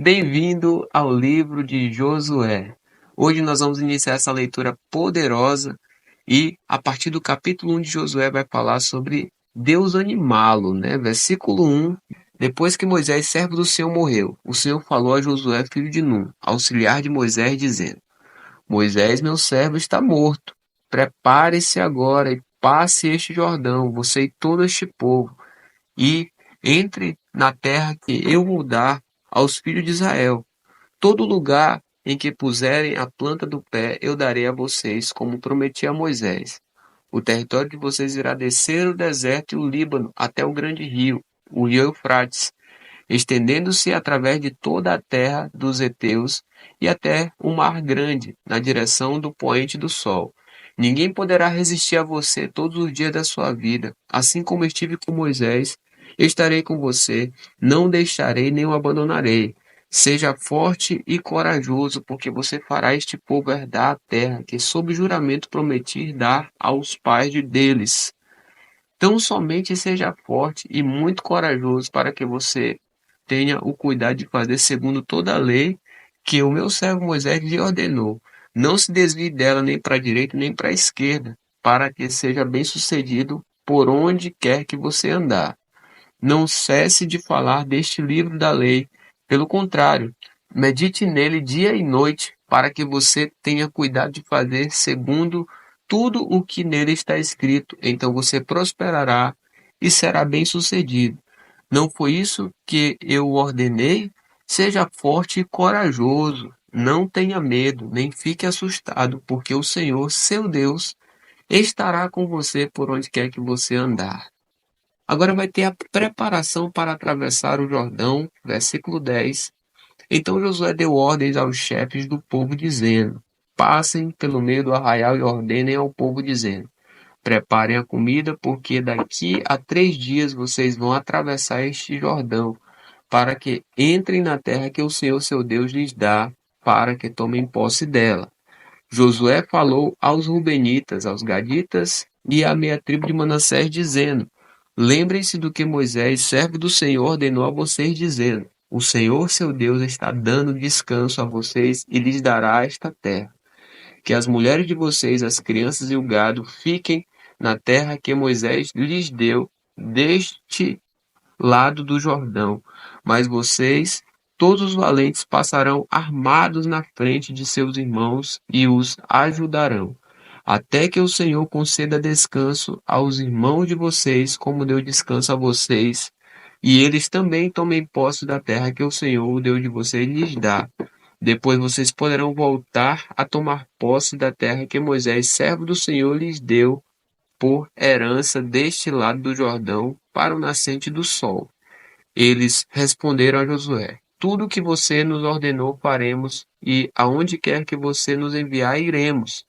Bem-vindo ao livro de Josué. Hoje nós vamos iniciar essa leitura poderosa e a partir do capítulo 1 de Josué vai falar sobre Deus animá-lo, né? Versículo 1. Depois que Moisés, servo do Senhor, morreu, o Senhor falou a Josué, filho de Nun, auxiliar de Moisés, dizendo: Moisés, meu servo, está morto. Prepare-se agora e passe este Jordão, você e todo este povo, e entre na terra que eu vou dar aos filhos de Israel. Todo lugar em que puserem a planta do pé, eu darei a vocês, como prometi a Moisés. O território de vocês irá descer o deserto e o Líbano até o grande rio, o rio Eufrates, estendendo-se através de toda a terra dos heteus e até o mar grande, na direção do poente do sol. Ninguém poderá resistir a você todos os dias da sua vida. Assim como estive com Moisés, estarei com você, não deixarei nem o abandonarei. Seja forte e corajoso, porque você fará este povo herdar a terra que, sob juramento, prometi dar aos pais deles. Tão somente seja forte e muito corajoso para que você tenha o cuidado de fazer segundo toda a lei que o meu servo Moisés lhe ordenou. Não se desvie dela nem para a direita nem para a esquerda, para que seja bem-sucedido por onde quer que você andar. Não cesse de falar deste livro da lei. Pelo contrário, medite nele dia e noite, para que você tenha cuidado de fazer segundo tudo o que nele está escrito. Então você prosperará e será bem-sucedido. Não foi isso que eu ordenei? Seja forte e corajoso. Não tenha medo, nem fique assustado, porque o Senhor, seu Deus, estará com você por onde quer que você andar. Agora vai ter a preparação para atravessar o Jordão, versículo 10. Então Josué deu ordens aos chefes do povo, dizendo: Passem pelo meio do arraial e ordenem ao povo, dizendo: Preparem a comida, porque daqui a 3 dias vocês vão atravessar este Jordão, para que entrem na terra que o Senhor seu Deus lhes dá, para que tomem posse dela. Josué falou aos Rubenitas, aos Gaditas e à meia tribo de Manassés, dizendo: Lembrem-se do que Moisés, servo do Senhor, ordenou a vocês, dizendo: O Senhor, seu Deus, está dando descanso a vocês e lhes dará esta terra. Que as mulheres de vocês, as crianças e o gado fiquem na terra que Moisés lhes deu, deste lado do Jordão, mas vocês, todos os valentes, passarão armados na frente de seus irmãos e os ajudarão, até que o Senhor conceda descanso aos irmãos de vocês, como deu descanso a vocês, e eles também tomem posse da terra que o Senhor, o Deus de vocês, lhes dá. Depois vocês poderão voltar a tomar posse da terra que Moisés, servo do Senhor, lhes deu por herança deste lado do Jordão para o nascente do sol. Eles responderam a Josué: Tudo o que você nos ordenou faremos, e aonde quer que você nos enviar, iremos.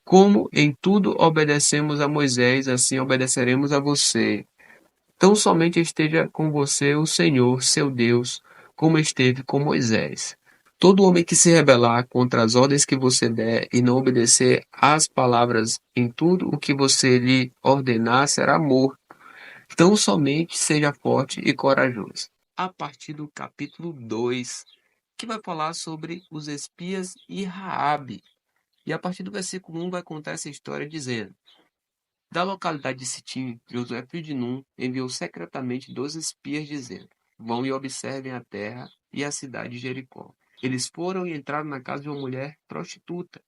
Como em tudo obedecemos a Moisés, assim obedeceremos a você. Tão somente esteja com você o Senhor, seu Deus, como esteve com Moisés. Todo homem que se rebelar contra as ordens que você der e não obedecer às palavras em tudo o que você lhe ordenar será morto. Tão somente seja forte e corajoso. A partir do capítulo 2, que vai falar sobre os espias e Raabe. E a partir do versículo 1 vai contar essa história dizendo: Da localidade de Sitim, Josué filho de Nun enviou secretamente 12 espias dizendo: Vão e observem a terra e a cidade de Jericó. Eles foram e entraram na casa de uma mulher prostituta,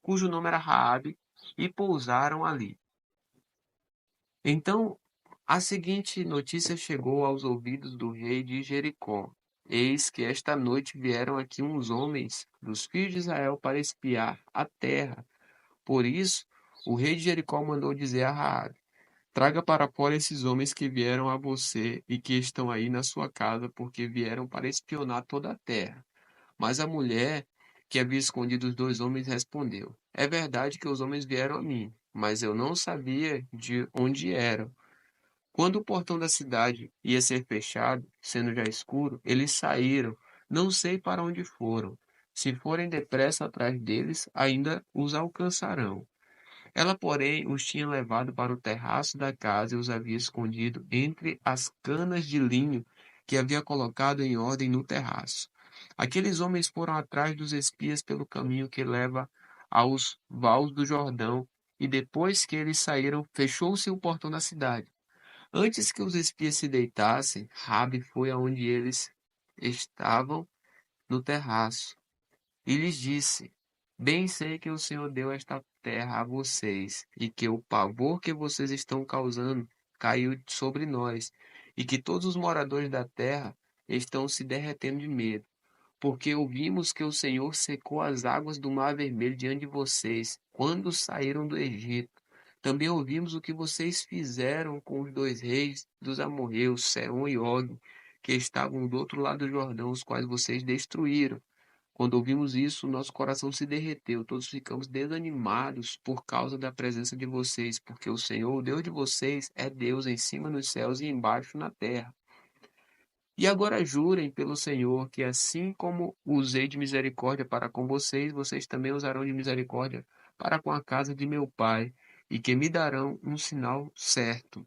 cujo nome era Raabe, e pousaram ali. Então a seguinte notícia chegou aos ouvidos do rei de Jericó: Eis que esta noite vieram aqui uns homens dos filhos de Israel para espiar a terra. Por isso, o rei de Jericó mandou dizer a Raabe: Traga para fora esses homens que vieram a você e que estão aí na sua casa, porque vieram para espionar toda a terra. Mas a mulher que havia escondido os 2 homens respondeu: É verdade que os homens vieram a mim, mas eu não sabia de onde eram. Quando o portão da cidade ia ser fechado, sendo já escuro, eles saíram. Não sei para onde foram. Se forem depressa atrás deles, ainda os alcançarão. Ela, porém, os tinha levado para o terraço da casa e os havia escondido entre as canas de linho que havia colocado em ordem no terraço. Aqueles homens foram atrás dos espias pelo caminho que leva aos vales do Jordão, e depois que eles saíram, fechou-se o portão da cidade. Antes que os espias se deitassem, Rabi foi aonde eles estavam no terraço e lhes disse: Bem sei que o Senhor deu esta terra a vocês, e que o pavor que vocês estão causando caiu sobre nós, e que todos os moradores da terra estão se derretendo de medo, porque ouvimos que o Senhor secou as águas do Mar Vermelho diante de vocês, quando saíram do Egito. Também ouvimos o que vocês fizeram com os dois reis dos amorreus, Sehon e Og, que estavam do outro lado do Jordão, os quais vocês destruíram. Quando ouvimos isso, nosso coração se derreteu, todos ficamos desanimados por causa da presença de vocês, porque o Senhor, o Deus de vocês, é Deus em cima nos céus e embaixo na terra. E agora jurem pelo Senhor que assim como usei de misericórdia para com vocês, vocês também usarão de misericórdia para com a casa de meu pai, e que me darão um sinal certo,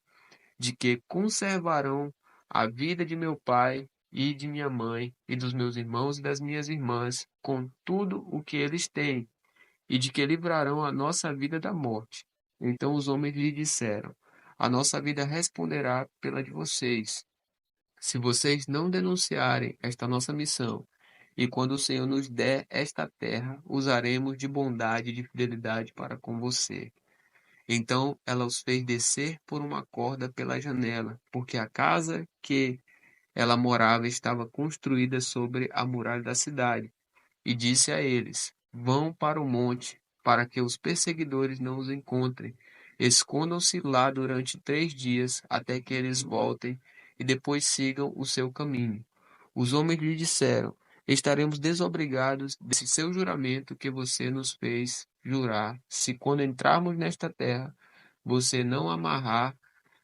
de que conservarão a vida de meu pai e de minha mãe, e dos meus irmãos e das minhas irmãs, com tudo o que eles têm, e de que livrarão a nossa vida da morte. Então os homens lhe disseram: A nossa vida responderá pela de vocês, se vocês não denunciarem esta nossa missão. E quando o Senhor nos der esta terra, usaremos de bondade e de fidelidade para com você. Então ela os fez descer por uma corda pela janela, porque a casa que ela morava estava construída sobre a muralha da cidade. E disse a eles: Vão para o monte, para que os perseguidores não os encontrem. Escondam-se lá durante 3 dias, até que eles voltem, e depois sigam o seu caminho. Os homens lhe disseram: Estaremos desobrigados desse seu juramento que você nos fez jurar, se quando entrarmos nesta terra, você não amarrar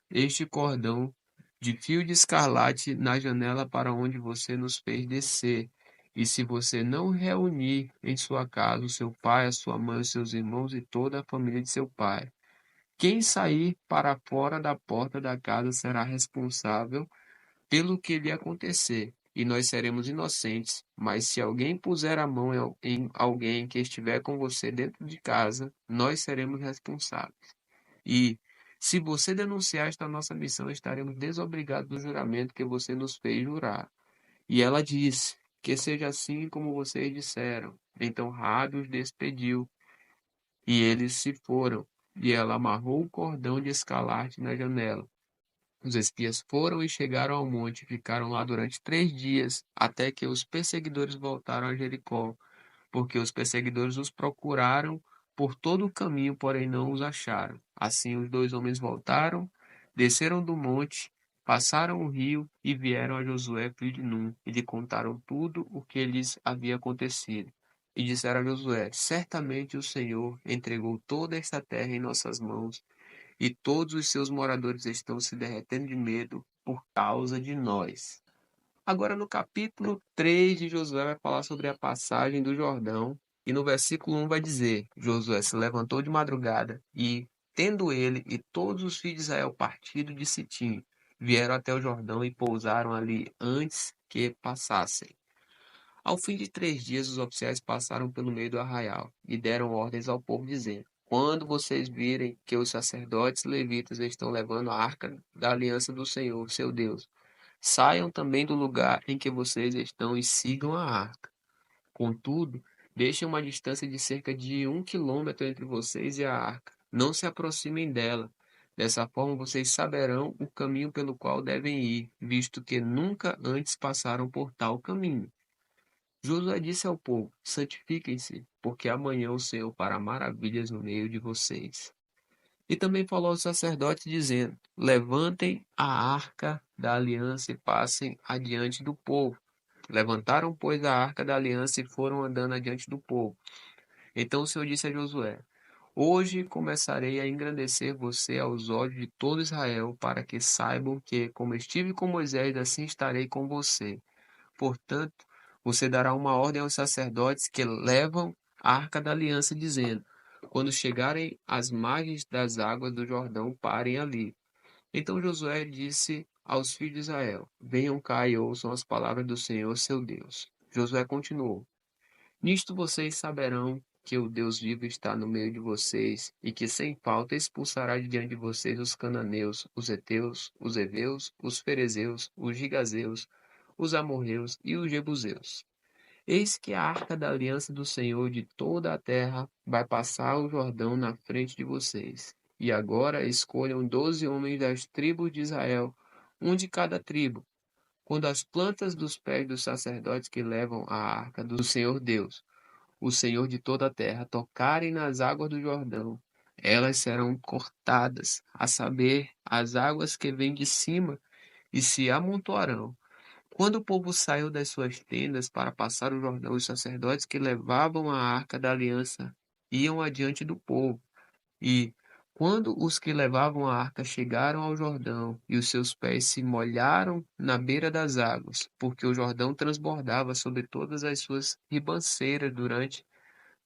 este cordão de fio de escarlate na janela para onde você nos fez descer. E se você não reunir em sua casa o seu pai, a sua mãe, os seus irmãos e toda a família de seu pai, quem sair para fora da porta da casa será responsável pelo que lhe acontecer, e nós seremos inocentes. Mas se alguém puser a mão em alguém que estiver com você dentro de casa, nós seremos responsáveis. E, se você denunciar esta nossa missão, estaremos desobrigados do juramento que você nos fez jurar. E ela disse: Que seja assim como vocês disseram. Então Rabi os despediu, e eles se foram. E ela amarrou o cordão de escarlate na janela. Os espias foram e chegaram ao monte e ficaram lá durante 3 dias, até que os perseguidores voltaram a Jericó, porque os perseguidores os procuraram por todo o caminho, porém não os acharam. Assim os dois homens voltaram, desceram do monte, passaram o rio e vieram a Josué, filho de Num, e lhe contaram tudo o que lhes havia acontecido. E disseram a Josué: Certamente o Senhor entregou toda esta terra em nossas mãos, e todos os seus moradores estão se derretendo de medo por causa de nós. Agora, no capítulo 3 de Josué, vai falar sobre a passagem do Jordão. E no versículo 1 vai dizer: Josué se levantou de madrugada e, tendo ele e todos os filhos de Israel partido de Sitim, vieram até o Jordão e pousaram ali antes que passassem. Ao fim de 3 dias, os oficiais passaram pelo meio do arraial e deram ordens ao povo, dizendo: Quando vocês virem que os sacerdotes levitas estão levando a arca da aliança do Senhor, seu Deus, saiam também do lugar em que vocês estão e sigam a arca. Contudo, deixem uma distância de cerca de 1 quilômetro entre vocês e a arca. Não se aproximem dela. Dessa forma, vocês saberão o caminho pelo qual devem ir, visto que nunca antes passaram por tal caminho. Josué disse ao povo: Santifiquem-se, porque amanhã o Senhor fará maravilhas no meio de vocês. E também falou aos sacerdotes, dizendo: Levantem a arca da aliança e passem adiante do povo. Levantaram, pois, a arca da aliança e foram andando adiante do povo. Então o Senhor disse a Josué: Hoje começarei a engrandecer você aos olhos de todo Israel, para que saibam que, como estive com Moisés, assim estarei com você. Portanto, você dará uma ordem aos sacerdotes que levam a arca da aliança, dizendo: Quando chegarem às margens das águas do Jordão, parem ali. Então Josué disse aos filhos de Israel: Venham cá e ouçam as palavras do Senhor, seu Deus. Josué continuou: Nisto vocês saberão que o Deus vivo está no meio de vocês, e que sem falta expulsará de diante de vocês os cananeus, os heteus, os heveus, os ferezeus, os gigazeus, os amorreus e os jebuseus. Eis que a arca da aliança do Senhor de toda a terra vai passar o Jordão na frente de vocês. E agora escolham 12 homens das tribos de Israel, um de cada tribo. Quando as plantas dos pés dos sacerdotes que levam a arca do Senhor Deus, o Senhor de toda a terra, tocarem nas águas do Jordão, elas serão cortadas, a saber, as águas que vêm de cima, e se amontoarão. Quando o povo saiu das suas tendas para passar o Jordão, os sacerdotes que levavam a arca da aliança iam adiante do povo. E, quando os que levavam a arca chegaram ao Jordão, e os seus pés se molharam na beira das águas, porque o Jordão transbordava sobre todas as suas ribanceiras durante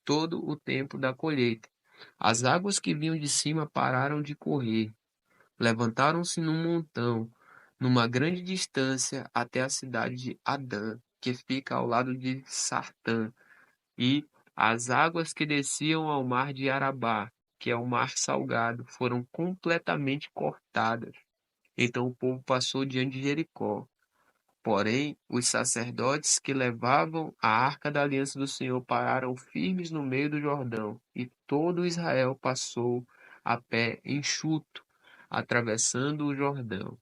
todo o tempo da colheita. As águas que vinham de cima pararam de correr, levantaram-se num montão, numa grande distância até a cidade de Adã, que fica ao lado de Sartã, e as águas que desciam ao mar de Arabá, que é o mar salgado, foram completamente cortadas. Então o povo passou diante de Jericó. Porém, os sacerdotes que levavam a arca da aliança do Senhor pararam firmes no meio do Jordão, e todo Israel passou a pé enxuto, atravessando o Jordão.